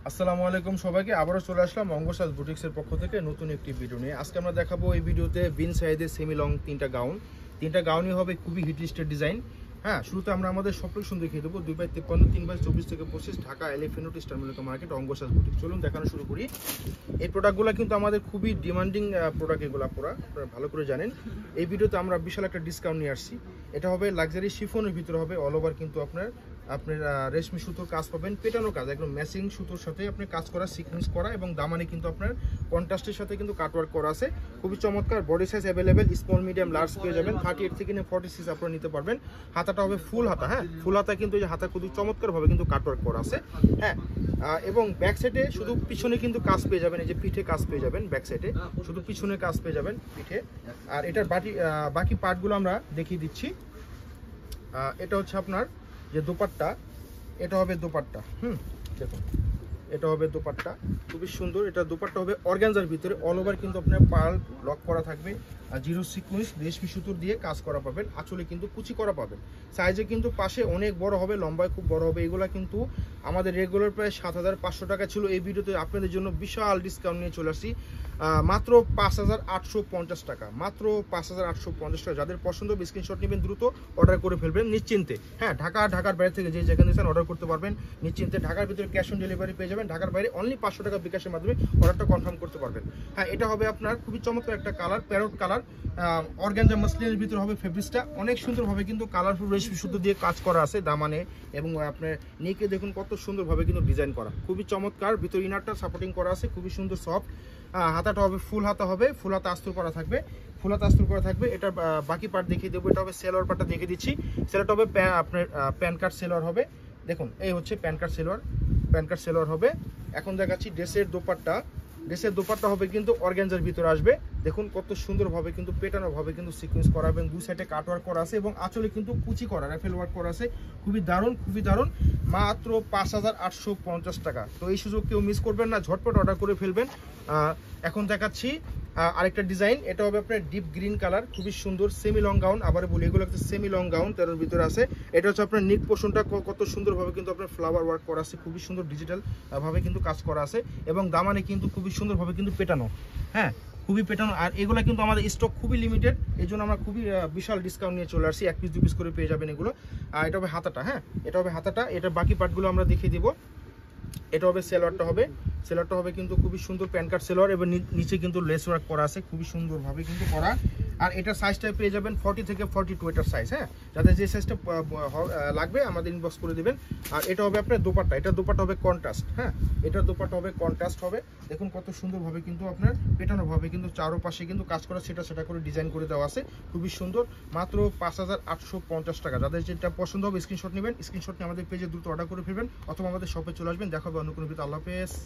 আসসালামু আলাইকুম সবাইকে আবারও চলে আসলাম অঙ্গসাজ বুটিক্সের পক্ষ থেকে নতুন একটি ভিডিও নিয়ে। আজকে আমরা দেখাবো এই ভিডিওতে বিন সাইজের সেমি লং তিনটা গাউনই হবে খুবই হিট লিস্টের ডিজাইন। হ্যাঁ, শুরুতে আমরা আমাদের সব লোকেশন দেখিয়ে দেবো 2/53, 3/24 থেকে 25, Dhaka Elephant Road Star Mallika market, Angasaj boutiques. চলুন দেখানো শুরু করি। এই প্রোডাক্টগুলো কিন্তু আমাদের খুবই ডিমান্ডিং প্রোডাক্ট, এগুলো আপনারা ভালো করে জানেন। এই ভিডিওতে আমরা বিশাল একটা ডিসকাউন্ট নিয়ে আসছি। এটা হবে লাক্সারি শিফনের ভিতরে হবে, অল ওভার কিন্তু আপনার রেশমি সুতোর কাজ পাবেন, পেটানো কাজ, একদম ম্যাচিং সুতোর সাথে আপনি কাজ করা, সিকোয়েন্স করা এবং দামানে কিন্তু আপনার কন্ট্রাস্টের সাথে কিন্তু কাটওয়ার্ক করা আছে। খুবই চমৎকার। Body size available, small medium large পেয়ে যাবেন। 38 থেকে 46 আপনারা নিতে পারবেন। হাতাটা হবে ফুল হাতা। হ্যাঁ, ফুল হাতা কিন্তু এই যে হাতা খুবই চমৎকারভাবে কিন্তু কাটওয়ার্ক করা আছে। হ্যাঁ, এবং ব্যাক সাইডে শুধু পিছনে কিন্তু কাজ পেয়ে যাবেন, এই যে পিঠে কাজ পেয়ে যাবেন, ব্যাক সাইডে শুধু পিছনে কাজ পেয়ে যাবেন পিঠে। আর এটার বাকি পার্টগুলো আমরা দেখিয়ে দিচ্ছি। এটা হচ্ছে আপনার যে দোপাট্টা, এটা হবে দোপাট্টা। দেখুন, এটা হবে দোপাট্টা, খুবই সুন্দর। এটা দোপাট্টা হবে অর্গানজার ভিতরে, অল ওভার কিন্তু আপনার পার্ল লক করা থাকবে আর জিরো সিকোয়েন্স রেশমি সুতোর দিয়ে কাজ করা পাবেন। আঁচলে কিন্তু কুচি করা পাবেন। সাইজে কিন্তু পাশে অনেক বড় হবে, লম্বায় খুব বড় হবে। এগুলা কিন্তু আমাদের রেগুলার প্রায় 7,500 টাকা ছিল। এই ভিডিওতে আপনাদের জন্য বিশাল ডিসকাউন্ট নিয়ে চলে আসছি, মাত্র 5,850 টাকা, মাত্র 5,850 টাকা। যাদের পছন্দ হবে স্ক্রিনশট নেবেন, দ্রুত অর্ডার করে ফেলবেন নিশ্চিন্তে। হ্যাঁ, ঢাকার বাইরে থেকে যেখানে চান অর্ডার করতে পারবেন নিশ্চিন্তে। ঢাকার ভিতরে ক্যাশ অন ডেলিভারি পেয়ে যাবেন, ঢাকার বাইরে অনলি 500 টাকা বিকাশের মাধ্যমে অর্ডারটা কনফার্ম করতে পারবেন। হ্যাঁ, এটা হবে আপনার খুবই চমৎকার একটা কালার, প্যারট কালার, অর্গানজা মাসলিনের ভিতরে হবে। ফেব্রিক্সটা অনেক সুন্দরভাবে কিন্তু কালারফুল রেশমি সুতো দিয়ে কাজ করা আছে দামানে, এবং আপনার নেকে দেখুন কত সুন্দরভাবে কিন্তু ডিজাইন করা, খুবই চমৎকার। ভিতরে ইনারটা সাপোর্টিং করা আছে, খুবই সুন্দর সফট। হাতাটা হবে ফুল হাতা হবে, ফুল হাতা আস্তর করা থাকবে, ফুল হাতা আস্তর করা থাকবে। এটার বাকি পার্ট দেখিয়ে দেবো। এটা হবে সেলোয়ার পার্টটা দেখিয়ে দিচ্ছি। সেলোয়ারটা হবে আপনার প্যান কার্ড সেলোয়ার হবে। দেখুন, এই হচ্ছে প্যান কার্ড সেলোয়ার হবে। এখন দেখাচ্ছি ড্রেসের দোপাট্টা। ড্রেসের দোপাট্টা হবে কিন্তু অর্গানজার ভিতরে আসবে। দেখুন কত সুন্দরভাবে কিন্তু পেটানোভাবে কিন্তু সিকোয়েন্স করা এবং দুই সাইডে কাটওয়ার্ক করা আছে এবং আঁচলে কিন্তু কুচি করা, রাফেল ওয়ার্ক করা আছে। খুবই দারুণ, মাত্র 5,850 টাকা। তো এই সুযোগ কেউ মিস করবেন না, ঝটপট অর্ডার করে ফেলবেন। এখন দেখাচ্ছি আরেকটা ডিজাইন। এটা হবে আপনার ডিপ গ্রিন কালার, খুবই সুন্দর সেমি লং গাউন। আবার বলি, এগুলো একটা সেমি লং গাউন, তার ভিতরে আছে। এটা হচ্ছে আপনার নিক পোর্শনটা কত সুন্দরভাবে কিন্তু আপনার ফ্লাওয়ার ওয়ার্ক করা আছে, খুবই সুন্দর ডিজিটাল ভাবে কিন্তু কাজ করা আছে এবং দামানে কিন্তু খুবই সুন্দরভাবে কিন্তু পেটানো। হ্যাঁ, খুবই পেটানো। আর এগুলো কিন্তু আমাদের স্টক খুবই লিমিটেড, এই জন্য আমরা খুবই বিশাল ডিসকাউন্ট নিয়ে চলে আসছি। 1 পিস 2 পিস করে পেয়ে যাবেন এগুলো। আর এটা হবে হাতাটা। হ্যাঁ, এটা হবে হাতাটা। এটার বাকি পার্টগুলো আমরা দেখিয়ে দিব। এটা হবে সেলোয়ারটা হবে কিন্তু খুবই সুন্দর প্যান কার্ড সেলোয়ার এবং নিচে কিন্তু লেস ওয়ার্ক করা আছে, খুবই সুন্দরভাবে কিন্তু করা। আর এটার সাইজটা পেয়ে যাবেন 40 থেকে 42 এটার সাইজ। হ্যাঁ, যাদের যে সাইজটা লাগবে আমাদের ইনবক্স করে দিবেন। আর এটা হবে আপনার দোপাট্টা। এটা দোপাট্টা হবে কন্ট্রাস্ট। হ্যাঁ, এটার দোপাট্টা হবে কন্ট্রাস্ট হবে। দেখুন কত সুন্দরভাবে কিন্তু আপনার পেটানোভাবে কিন্তু চারোপাশে কিন্তু কাজ করা, সেটা করে ডিজাইন করে দেওয়া আছে, খুবই সুন্দর। মাত্র 5,850 টাকা। যাদের যেটা পছন্দ হবে স্ক্রিনশট নেবেন, স্ক্রিনশট নিয়ে আমাদের পেজে দ্রুত অর্ডার করে ফেলবেন অথবা আমাদের শপে চলে আসবেন। দেখা হবে অন্য কোনো ভিডিওতে। আল্লাহ হাফেজ।